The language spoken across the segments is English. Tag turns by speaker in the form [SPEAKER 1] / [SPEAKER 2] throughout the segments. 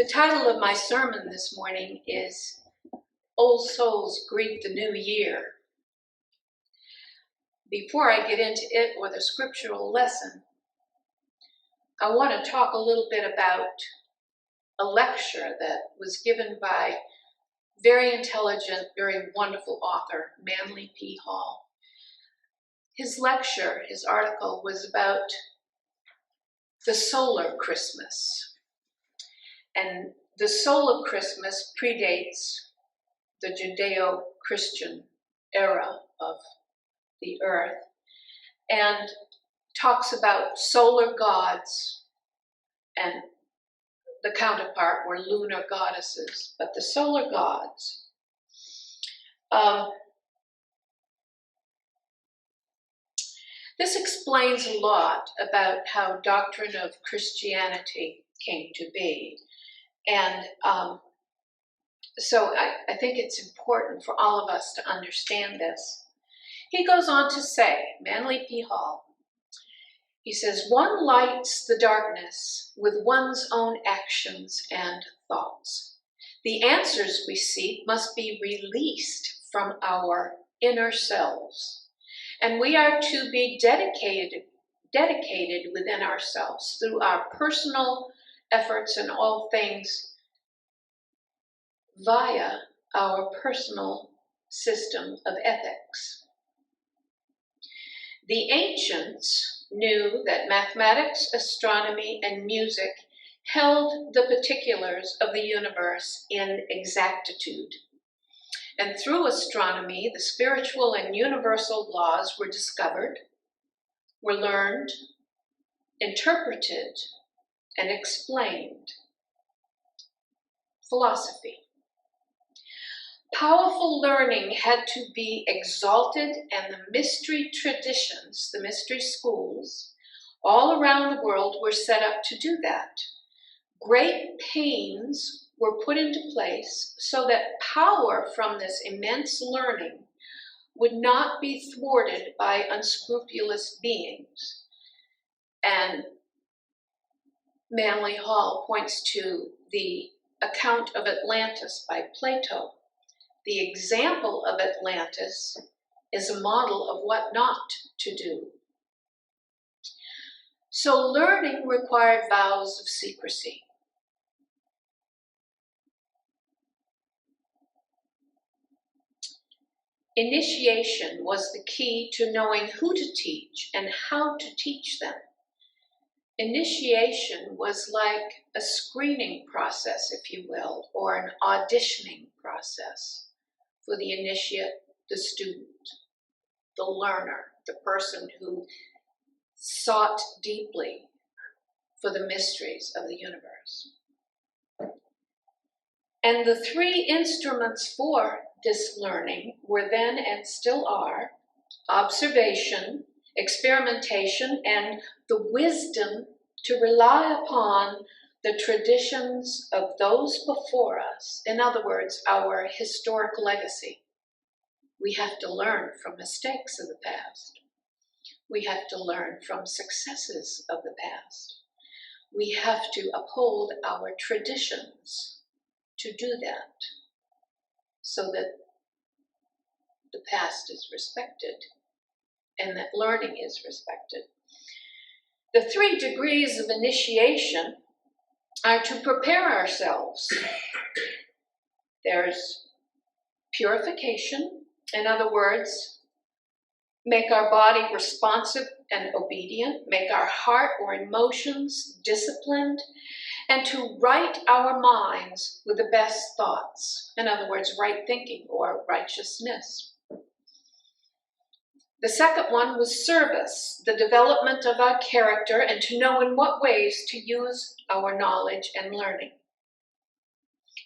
[SPEAKER 1] The title of my sermon this morning is Old Souls Greet the New Year. Before I get into it or the scriptural lesson, I want to talk a little bit about a lecture that was given by very intelligent, very wonderful author, Manly P. Hall. His lecture, his article, was about the solar Christmas. And the solar Christmas predates the Judeo-Christian era of the earth and talks about solar gods, and the counterpart were lunar goddesses, but the solar gods. This explains a lot about how doctrine of Christianity came to be. And so I think it's important for all of us to understand this. He goes on to say, Manly P. Hall, he says, one lights the darkness with one's own actions and thoughts. The answers we seek must be released from our inner selves. And we are to be dedicated within ourselves through our personal efforts in all things via our personal system of ethics. The ancients knew that mathematics, astronomy, and music held the particulars of the universe in exactitude. And through astronomy, the spiritual and universal laws were discovered, were learned, interpreted, and explained. Philosophy. Powerful learning had to be exalted, and the mystery traditions, the mystery schools, all around the world were set up to do that. Great pains were put into place so that power from this immense learning would not be thwarted by unscrupulous beings. And Manly Hall points to the account of Atlantis by Plato. The example of Atlantis is a model of what not to do. So learning required vows of secrecy. Initiation was the key to knowing who to teach and how to teach them. Initiation was like a screening process, if you will, or an auditioning process for the initiate, the student, the learner, the person who sought deeply for the mysteries of the universe. And the three instruments for this learning were then and still are observation, experimentation, and the wisdom to rely upon the traditions of those before us. In other words, our historic legacy. We have to learn from mistakes of the past. We have to learn from successes of the past. We have to uphold our traditions to do that, so that the past is respected and that learning is respected. The 3 degrees of initiation are to prepare ourselves. There's purification, in other words, make our body responsive and obedient, make our heart or emotions disciplined, and to right our minds with the best thoughts. In other words, right thinking or righteousness. The second one was service, the development of our character and to know in what ways to use our knowledge and learning.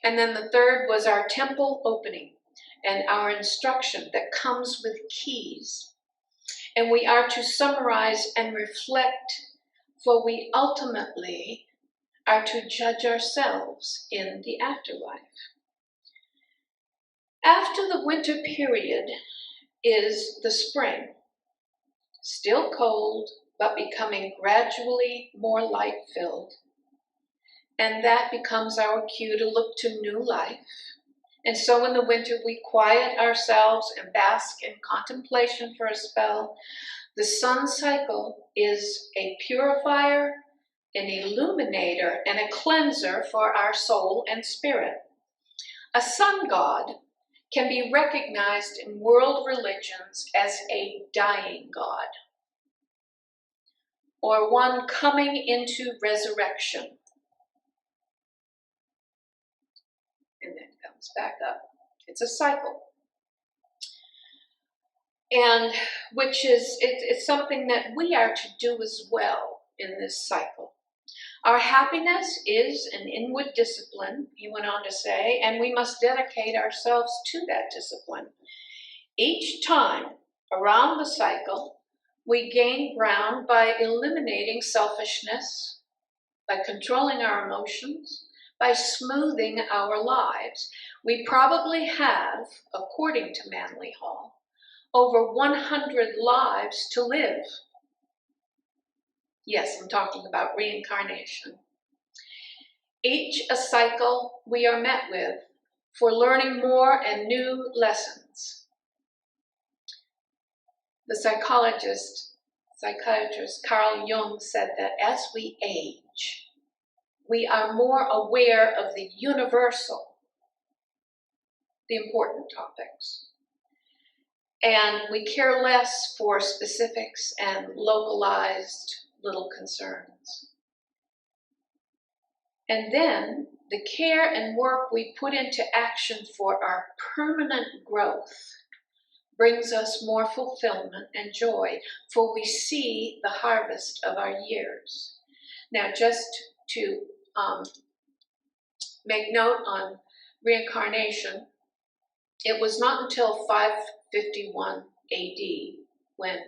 [SPEAKER 1] And then the third was our temple opening and our instruction that comes with keys. And we are to summarize and reflect, for we ultimately are to judge ourselves in the afterlife. After the winter period is the spring, still cold, but becoming gradually more light-filled. And that becomes our cue to look to new life. And so in the winter, we quiet ourselves and bask in contemplation for a spell. The sun cycle is a purifier, an illuminator, and a cleanser for our soul and spirit. A sun god can be recognized in world religions as a dying god, or one coming into resurrection. And then comes back up. It's a cycle. And which is, it's something that we are to do as well in this cycle. Our happiness is an inward discipline, he went on to say, and we must dedicate ourselves to that discipline. Each time around the cycle, we gain ground by eliminating selfishness, by controlling our emotions, by smoothing our lives. We probably have, according to Manly Hall, over 100 lives to live. Yes, I'm talking about reincarnation. Each a cycle we are met with for learning more and new lessons. The psychiatrist Carl Jung said that as we age, we are more aware of the universal, the important topics, and we care less for specifics and localized little concerns. And then the care and work we put into action for our permanent growth brings us more fulfillment and joy, for we see the harvest of our years. Now, just to make note on reincarnation, it was not until 551 AD when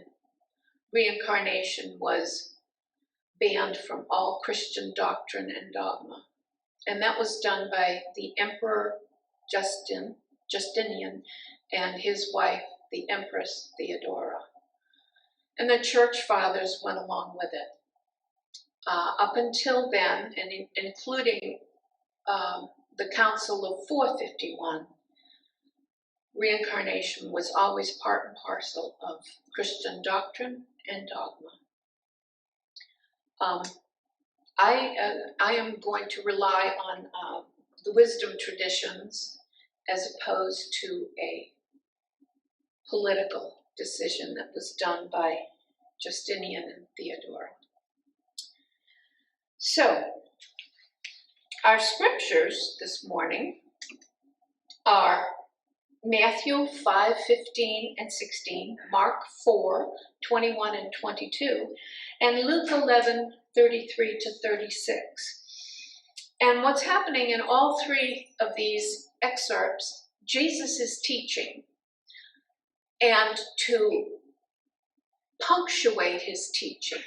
[SPEAKER 1] reincarnation was banned from all Christian doctrine and dogma. And that was done by the Emperor Justinian and his wife, the Empress Theodora. And the church fathers went along with it. Up until then, and including the Council of 451, reincarnation was always part and parcel of Christian doctrine and dogma. I am going to rely on the wisdom traditions as opposed to a political decision that was done by Justinian and Theodora. So, our scriptures this morning are Matthew 5:15 and 16, Mark 4:21 and 22, and Luke 11:33 to 36. And what's happening in all three of these excerpts, Jesus is teaching. And to punctuate his teaching,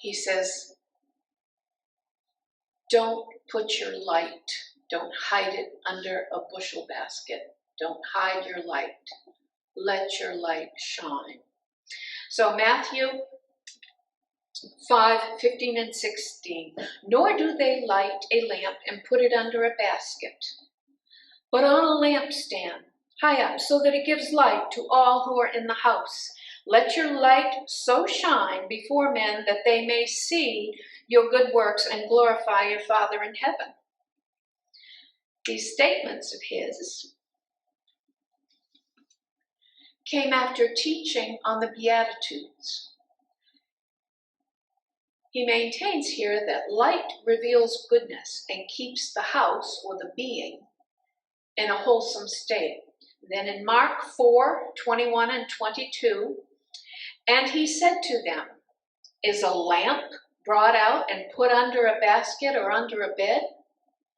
[SPEAKER 1] he says, don't put your light, don't hide it under a bushel basket. Don't hide your light. Let your light shine. So Matthew 5:15 and 16. Nor do they light a lamp and put it under a basket, but on a lampstand, high up, so that it gives light to all who are in the house. Let your light so shine before men that they may see your good works and glorify your Father in heaven. These statements of his came after teaching on the Beatitudes. He maintains here that light reveals goodness and keeps the house or the being in a wholesome state. Then in Mark 4:21 and 22, and he said to them, is a lamp brought out and put under a basket or under a bed?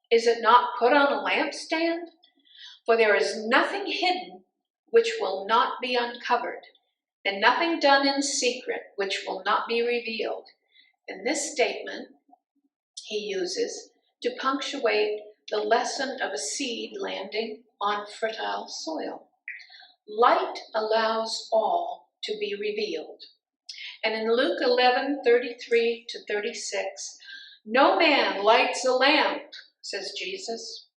[SPEAKER 1] Is it not put on a lampstand? For there is nothing hidden which will not be uncovered, and nothing done in secret which will not be revealed. And this statement he uses to punctuate the lesson of a seed landing on fertile soil. Light allows all to be revealed. And in Luke 11:33 to 36, No man lights a lamp, says Jesus.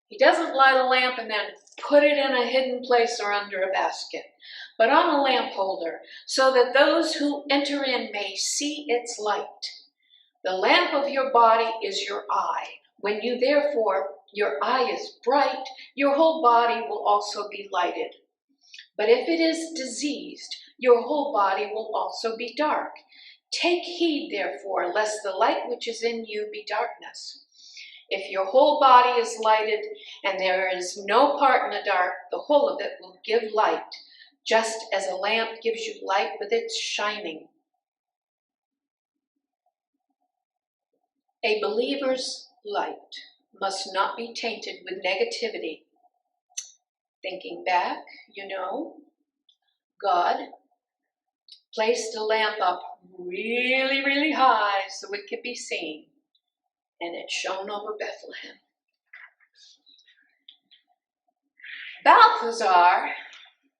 [SPEAKER 1] He doesn't light a lamp and then put it in a hidden place or under a basket, but on a lamp holder, so that those who enter in may see its light. The lamp of your body is your eye. When you therefore, your eye is bright, your whole body will also be lighted. But if it is diseased, your whole body will also be dark. Take heed, therefore, lest the light which is in you be darkness. If your whole body is lighted, and there is no part in the dark, the whole of it will give light, just as a lamp gives you light with its shining. A believer's light must not be tainted with negativity. Thinking back, God placed a lamp up really, really high so it could be seen, and it shone over Bethlehem. Balthazar,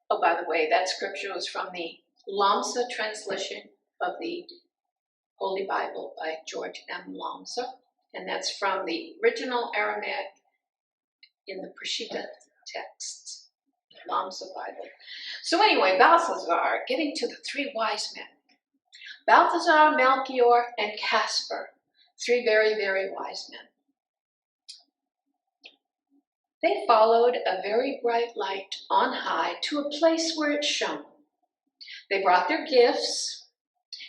[SPEAKER 1] oh, by the way, that scripture was from the Lhamsa translation of the Holy Bible by George M. Lhamsa, and that's from the original Aramaic in the Peshitta texts, Lhamsa Bible. So anyway, Balthazar, getting to the three wise men. Balthazar, Melchior, and Caspar, three very, very wise men. They followed a very bright light on high to a place where it shone. They brought their gifts.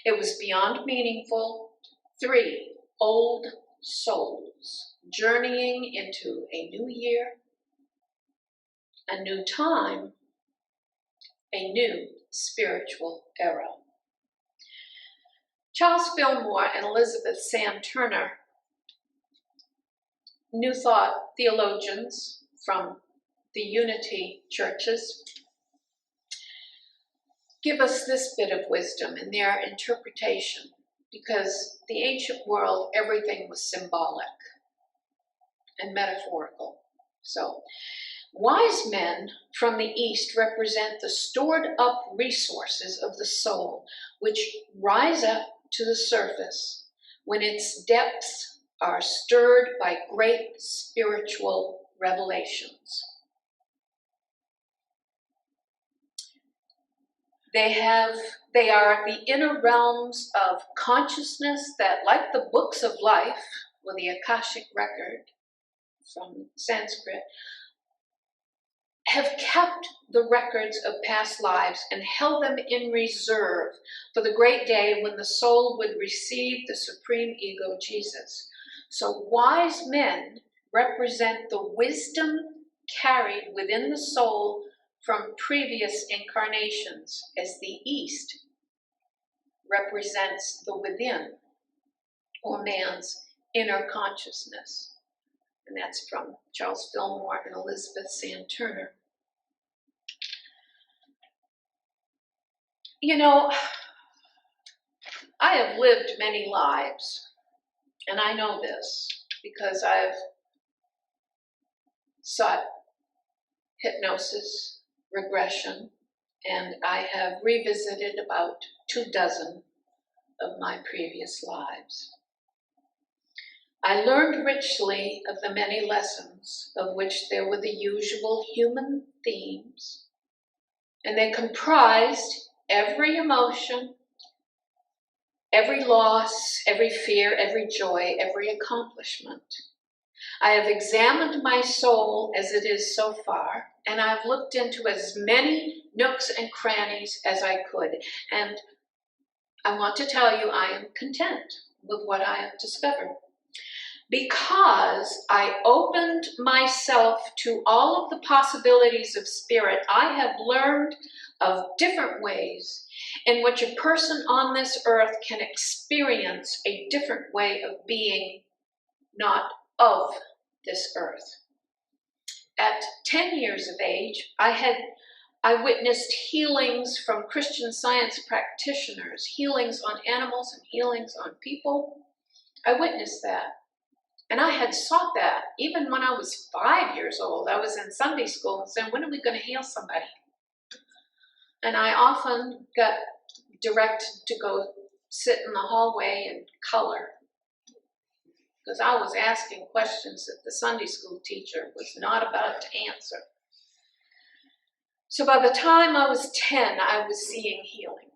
[SPEAKER 1] It was beyond meaningful. Three old souls journeying into a new year, a new time, a new spiritual era. Charles Fillmore and Elizabeth Sam Turner, New Thought theologians from the Unity churches, give us this bit of wisdom in their interpretation, because the ancient world, everything was symbolic and metaphorical. So, wise men from the East represent the stored up resources of the soul, which rise up to the surface when its depths are stirred by great spiritual revelations. They are the inner realms of consciousness that, like the books of life, or the Akashic record from Sanskrit, have kept the records of past lives and held them in reserve for the great day when the soul would receive the supreme ego, Jesus. So wise men represent the wisdom carried within the soul from previous incarnations, as the East represents the within, or man's inner consciousness. And that's from Charles Fillmore and Elizabeth Sam Turner. I have lived many lives, and I know this because I've sought hypnosis, regression, and I have revisited about 24 of my previous lives. I learned richly of the many lessons, of which there were the usual human themes, and they comprised every emotion, every loss, every fear, every joy, every accomplishment. I have examined my soul as it is so far, and I've looked into as many nooks and crannies as I could, and I want to tell you I am content with what I have discovered. Because I opened myself to all of the possibilities of spirit, I have learned of different ways in which a person on this earth can experience a different way of being, not of this earth. At 10 years of age, I witnessed healings from Christian Science practitioners, healings on animals and healings on people. I witnessed that. And I had sought that even when I was 5 years old. I was in Sunday school and saying, when are we going to heal somebody? And I often got directed to go sit in the hallway and color. because I was asking questions that the Sunday school teacher was not about to answer. So by the time I was 10, I was seeing healing.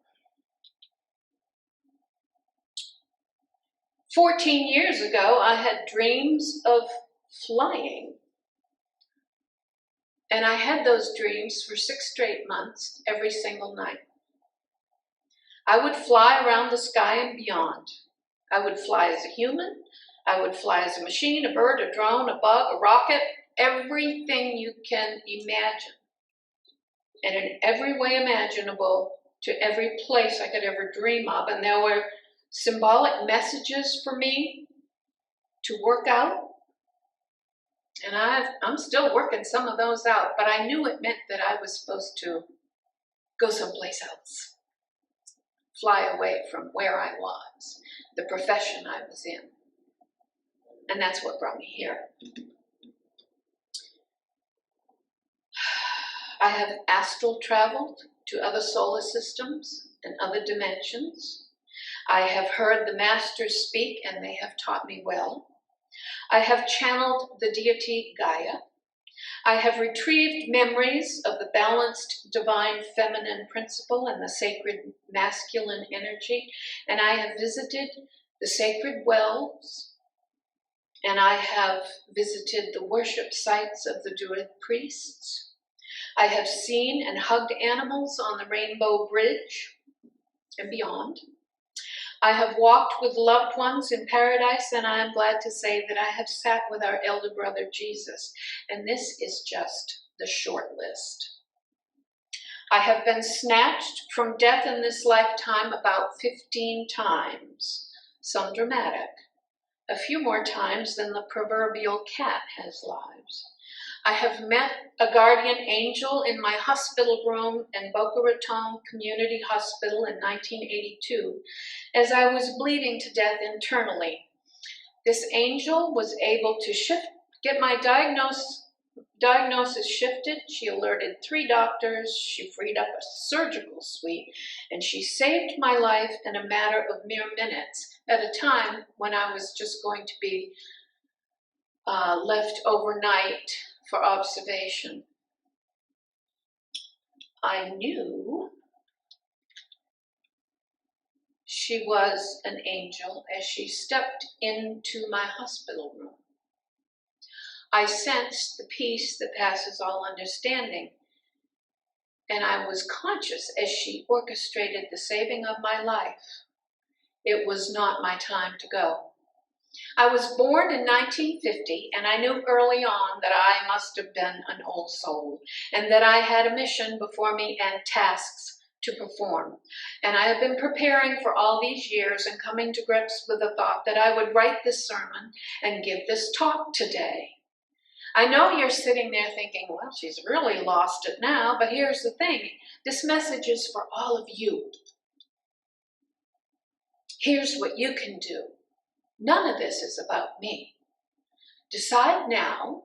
[SPEAKER 1] 14 years ago, I had dreams of flying. And I had those dreams for 6 straight months, every single night. I would fly around the sky and beyond. I would fly as a human. I would fly as a machine, a bird, a drone, a bug, a rocket, everything you can imagine. And in every way imaginable, to every place I could ever dream of. And there were symbolic messages for me to work out. And I'm still working some of those out, but I knew it meant that I was supposed to go someplace else. Fly away from where I was, the profession I was in. And that's what brought me here. I have astral traveled to other solar systems and other dimensions. I have heard the masters speak, and they have taught me well. I have channeled the deity Gaia. I have retrieved memories of the balanced divine feminine principle and the sacred masculine energy, and I have visited the sacred wells, and I have visited the worship sites of the Druid priests. I have seen and hugged animals on the Rainbow Bridge and beyond. I have walked with loved ones in paradise, and I am glad to say that I have sat with our elder brother Jesus, and this is just the short list. I have been snatched from death in this lifetime about 15 times, some dramatic, a few more times than the proverbial cat has lives. I have met a guardian angel in my hospital room in Boca Raton Community Hospital in 1982 as I was bleeding to death internally. This angel was able to get my diagnosis shifted. She alerted 3 doctors, she freed up a surgical suite, and she saved my life in a matter of mere minutes at a time when I was just going to be left overnight for observation. I knew she was an angel as she stepped into my hospital room. I sensed the peace that passes all understanding, and I was conscious as she orchestrated the saving of my life. It was not my time to go. I was born in 1950, and I knew early on that I must have been an old soul, and that I had a mission before me and tasks to perform. And I have been preparing for all these years and coming to grips with the thought that I would write this sermon and give this talk today. I know you're sitting there thinking, well, she's really lost it now, but here's the thing. This message is for all of you. Here's what you can do. None of this is about me. Decide now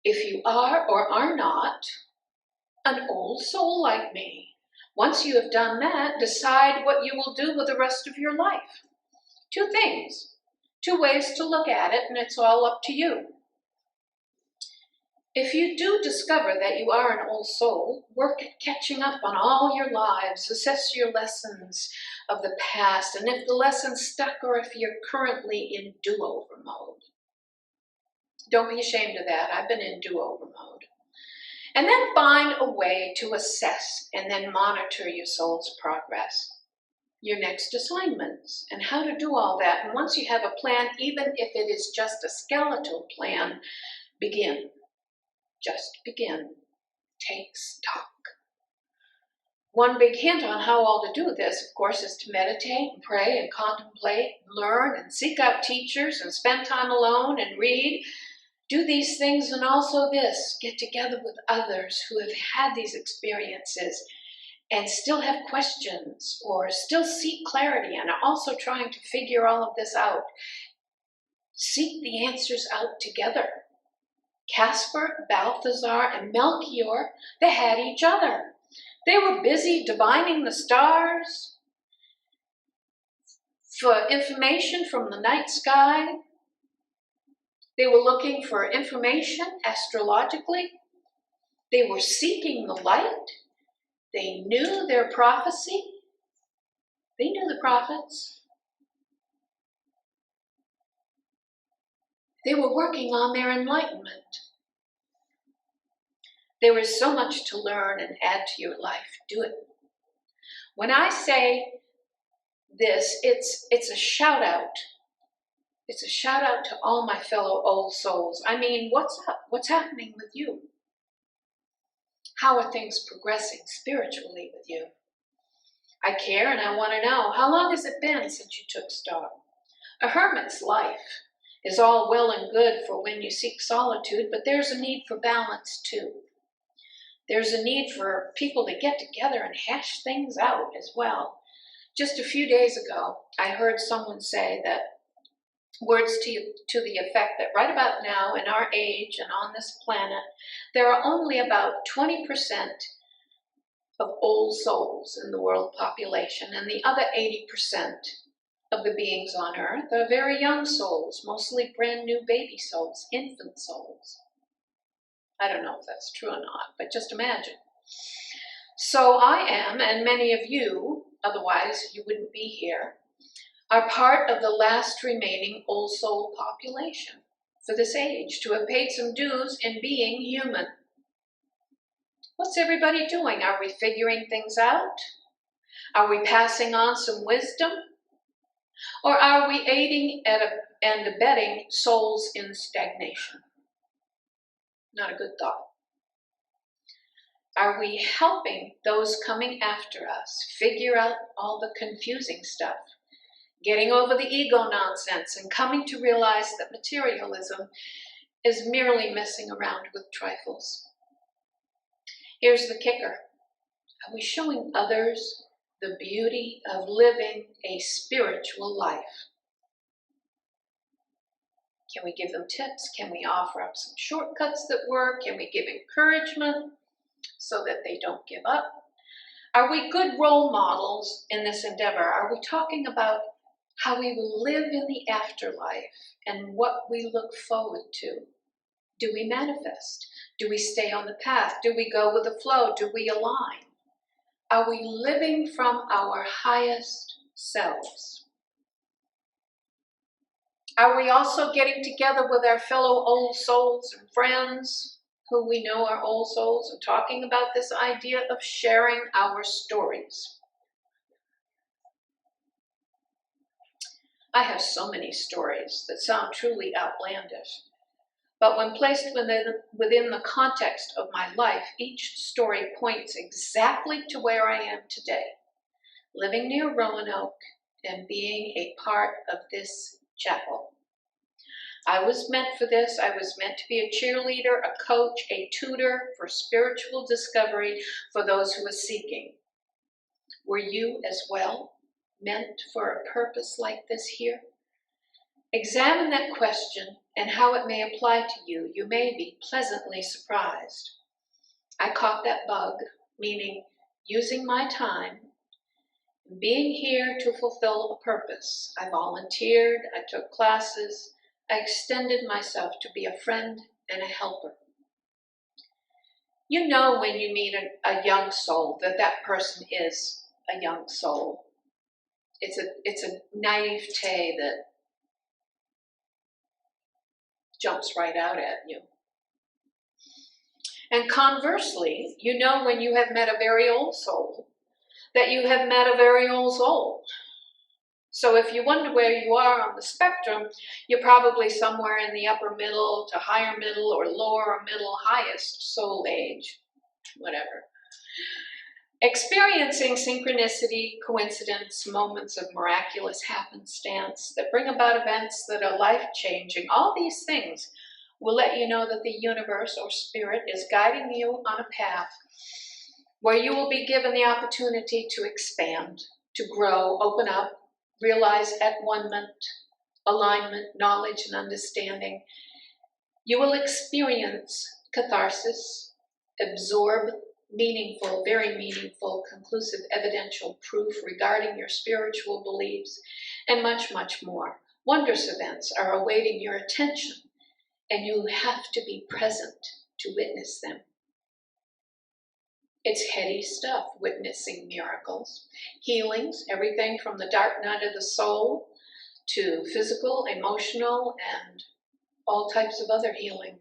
[SPEAKER 1] if you are or are not an old soul like me. Once you have done that, decide what you will do with the rest of your life. 2 things, 2 ways to look at it, and it's all up to you. If you do discover that you are an old soul, work at catching up on all your lives, assess your lessons of the past, and if the lessons stuck or if you're currently in do-over mode. Don't be ashamed of that. I've been in do-over mode. And then find a way to assess and then monitor your soul's progress, your next assignments, and how to do all that. And once you have a plan, even if it is just a skeletal plan, begin. Just begin. Take stock. One big hint on how all to do this, of course, is to meditate and pray and contemplate, learn and seek out teachers and spend time alone and read. Do these things, and also this, get together with others who have had these experiences and still have questions or still seek clarity and are also trying to figure all of this out. Seek the answers out together. Caspar, Balthazar, and Melchior, they had each other. They were busy divining the stars for information from the night sky. They were looking for information astrologically. They were seeking the light. They knew their prophecy. They knew the prophets. They were working on their enlightenment. There is so much to learn and add to your life. Do it. When I say this, it's a shout out. It's a shout out to all my fellow old souls. I mean, what's up? What's happening with you? How are things progressing spiritually with you? I care and I want to know, how long has it been since you took stock? A hermit's life is all well and good for when you seek solitude, but there's a need for balance too. There's a need for people to get together and hash things out as well. Just a few days ago, I heard someone say that words to the effect that right about now in our age and on this planet, there are only about 20% of old souls in the world population, and the other 80% of the beings on earth are very young souls, mostly brand new baby souls, infant souls. I don't know if that's true or not, but just imagine. So I am, and many of you, otherwise you wouldn't be here, are part of the last remaining old soul population for this age to have paid some dues in being human. What's everybody doing? Are we figuring things out? Are we passing on some wisdom? Or are we aiding and abetting souls in stagnation? Not a good thought. Are we helping those coming after us figure out all the confusing stuff, getting over the ego nonsense and coming to realize that materialism is merely messing around with trifles? Here's the kicker. Are we showing others the beauty of living a spiritual life? Can we give them tips? Can we offer up some shortcuts that work? Can we give encouragement so that they don't give up? Are we good role models in this endeavor? Are we talking about how we will live in the afterlife and what we look forward to? Do we manifest? Do we stay on the path? Do we go with the flow? Do we align? Are we living from our highest selves? Are we also getting together with our fellow old souls and friends who we know are old souls and talking about this idea of sharing our stories? I have so many stories that sound truly outlandish. But when placed within the context of my life, each story points exactly to where I am today, living near Roanoke and being a part of this chapel. I was meant for this. I was meant to be a cheerleader, a coach, a tutor for spiritual discovery for those who are seeking. Were you as well meant for a purpose like this here? Examine that question and how it may apply to you. You may be pleasantly surprised. I caught that bug, meaning using my time, being here to fulfill a purpose. I volunteered, I took classes, I extended myself to be a friend and a helper. You know when you meet a young soul that that person is a young soul. It's a naivete that jumps right out at you. And conversely, you know when you have met a very old soul, that you have met a very old soul. So if you wonder where you are on the spectrum, you're probably somewhere in the upper middle to higher middle or lower middle highest soul age, whatever. Experiencing synchronicity, coincidence, moments of miraculous happenstance that bring about events that are life-changing, all these things will let you know that the universe or spirit is guiding you on a path where you will be given the opportunity to expand, to grow, open up, realize at-one-ment, alignment, knowledge, and understanding. You will experience catharsis, absorb meaningful, very meaningful, conclusive evidential proof regarding your spiritual beliefs, and much, much more. Wondrous events are awaiting your attention and you have to be present to witness them. It's heady stuff, witnessing miracles, healings, everything from the dark night of the soul to physical, emotional, and all types of other healing,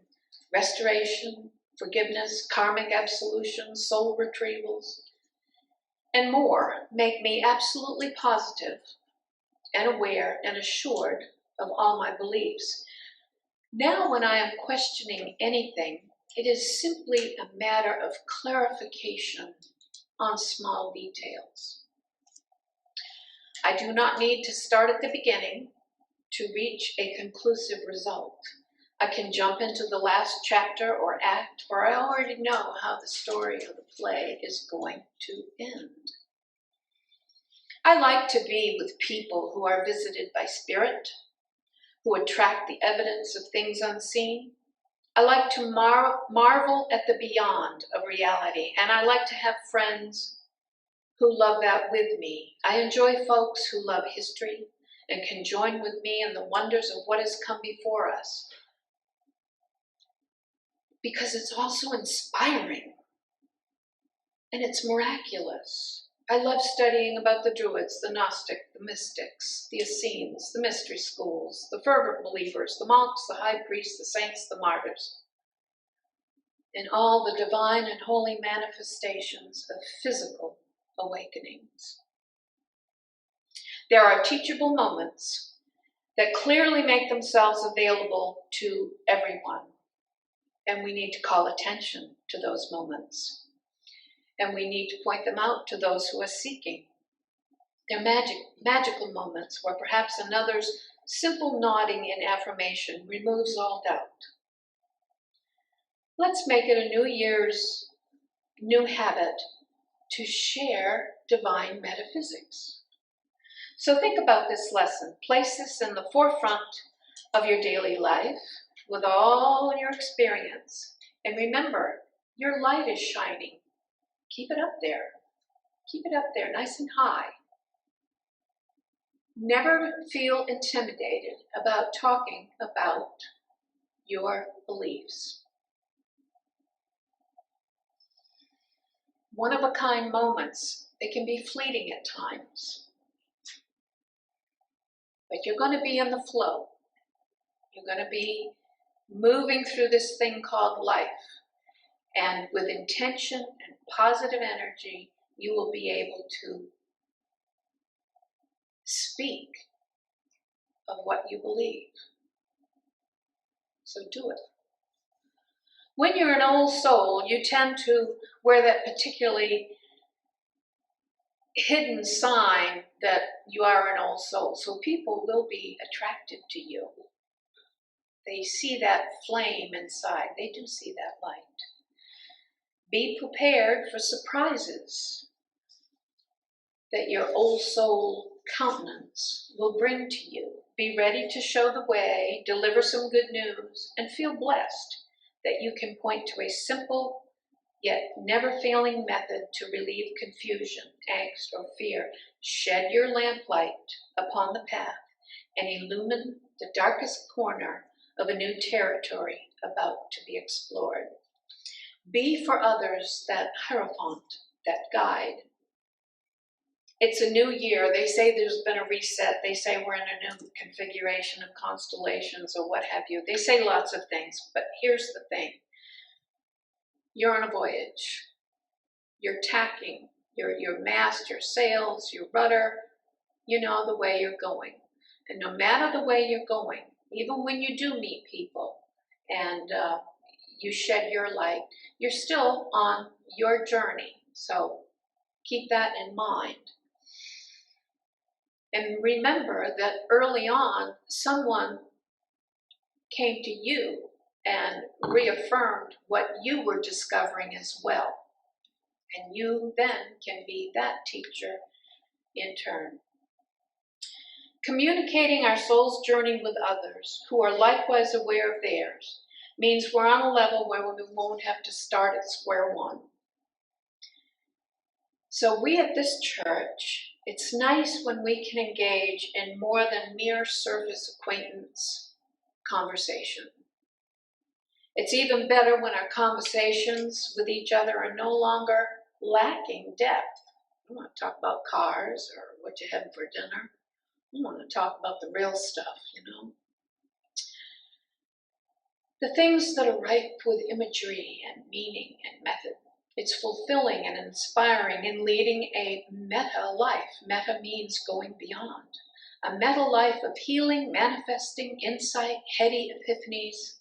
[SPEAKER 1] restoration, forgiveness, karmic absolution, soul retrievals, and more make me absolutely positive and aware and assured of all my beliefs. Now when I am questioning anything, it is simply a matter of clarification on small details. I do not need to start at the beginning to reach a conclusive result. I can jump into the last chapter or act, for I already know how the story of the play is going to end. I like to be with people who are visited by spirit, who attract the evidence of things unseen. I like to marvel at the beyond of reality, and I like to have friends who love that with me. I enjoy folks who love history and can join with me in the wonders of what has come before us, because it's also inspiring and it's miraculous. I love studying about the Druids, the Gnostic, the mystics, the Essenes, the mystery schools, the fervent believers, the monks, the high priests, the saints, the martyrs, and all the divine and holy manifestations of physical awakenings. There are teachable moments that clearly make themselves available to everyone, and we need to call attention to those moments. And we need to point them out to those who are seeking. They're magical moments where perhaps another's simple nodding in affirmation removes all doubt. Let's make it a New Year's new habit to share divine metaphysics. So think about this lesson. Place this in the forefront of your daily life with all your experience. And remember, your light is shining. Keep it up there. Keep it up there, nice and high. Never feel intimidated about talking about your beliefs. One-of-a-kind moments, they can be fleeting at times. But you're going to be in the flow. You're going to be moving through this thing called life. And with intention and positive energy, you will be able to speak of what you believe. So do it. When you're an old soul, you tend to wear that particularly hidden sign that you are an old soul. So people will be attracted to you. They see that flame inside. They do see that light. Be prepared for surprises that your old soul countenance will bring to you. Be ready to show the way, deliver some good news, and feel blessed that you can point to a simple yet never-failing method to relieve confusion, angst, or fear. Shed your lamplight upon the path and illumine the darkest corner of a new territory about to be explored. Be for others that hierophant, that guide. It's a new year. They say there's been a reset. They say we're in a new configuration of constellations or what have you. They say lots of things, but here's the thing. You're on a voyage. You're tacking your mast, your sails, your rudder. You know the way you're going. And no matter the way you're going, even when you do meet people and you shed your light, you're still on your journey. So keep that in mind. And remember that early on, someone came to you and reaffirmed what you were discovering as well. And you then can be that teacher in turn. Communicating our soul's journey with others who are likewise aware of theirs means we're on a level where we won't have to start at square one. So we at this church, it's nice when we can engage in more than mere surface acquaintance conversation. It's even better when our conversations with each other are no longer lacking depth. I want to talk about cars or what you had for dinner. I want to talk about the real stuff, you know. The things that are ripe with imagery and meaning and method. It's fulfilling and inspiring and leading a meta life. Meta means going beyond. A meta life of healing, manifesting, insight, heady epiphanies,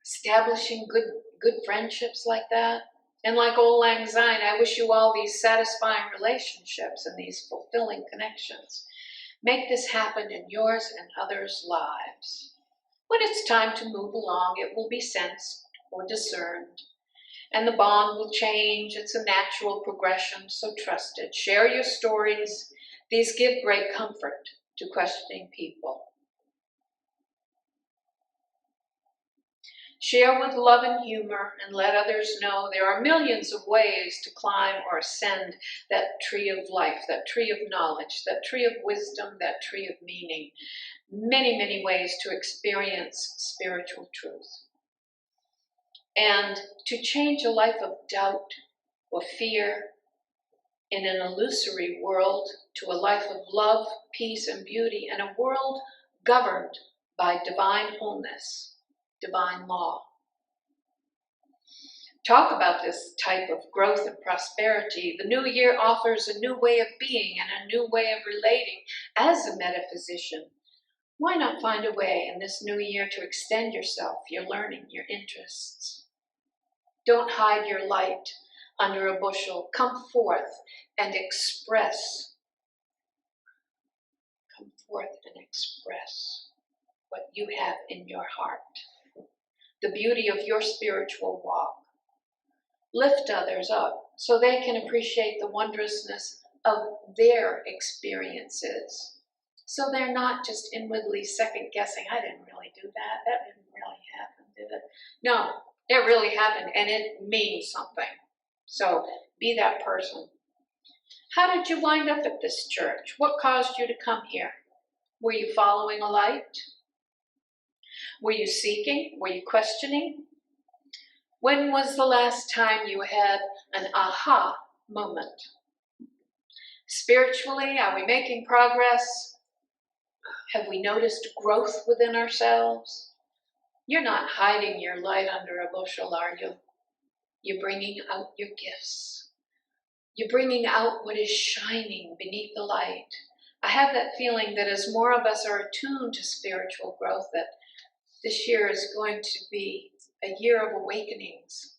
[SPEAKER 1] establishing good friendships like that. And like old Lang Syne, I wish you all these satisfying relationships and these fulfilling connections. Make this happen in yours and others' lives. When it's time to move along, it will be sensed or discerned, and the bond will change. It's a natural progression, so trust it. Share your stories. These give great comfort to questioning people. Share with love and humor and let others know there are millions of ways to climb or ascend that tree of life, that tree of knowledge, that tree of wisdom, that tree of meaning. Many, many ways to experience spiritual truth. And to change a life of doubt or fear in an illusory world to a life of love, peace, and beauty, and a world governed by divine wholeness, divine law. Talk about this type of growth and prosperity. The new year offers a new way of being and a new way of relating. As a metaphysician, why not find a way in this new year to extend yourself, your learning, your interests? Don't hide your light under a bushel. Come forth and express. Come forth and express what you have in your heart. The beauty of your spiritual walk. Lift others up so they can appreciate the wondrousness of their experiences. So they're not just inwardly second guessing, I didn't really do that. That didn't really happen, did it? No, it really happened and it means something. So be that person. How did you wind up at this church? What caused you to come here? Were you following a light? Were you seeking? Were you questioning? When was the last time you had an aha moment? Spiritually, are we making progress? Have we noticed growth within ourselves? You're not hiding your light under a bushel, are you? You're bringing out your gifts. You're bringing out what is shining beneath the light. I have that feeling that as more of us are attuned to spiritual growth, that this year is going to be a year of awakenings.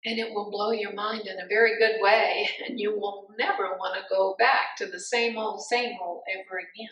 [SPEAKER 1] And it will blow your mind in a very good way, and you will never want to go back to the same old ever again.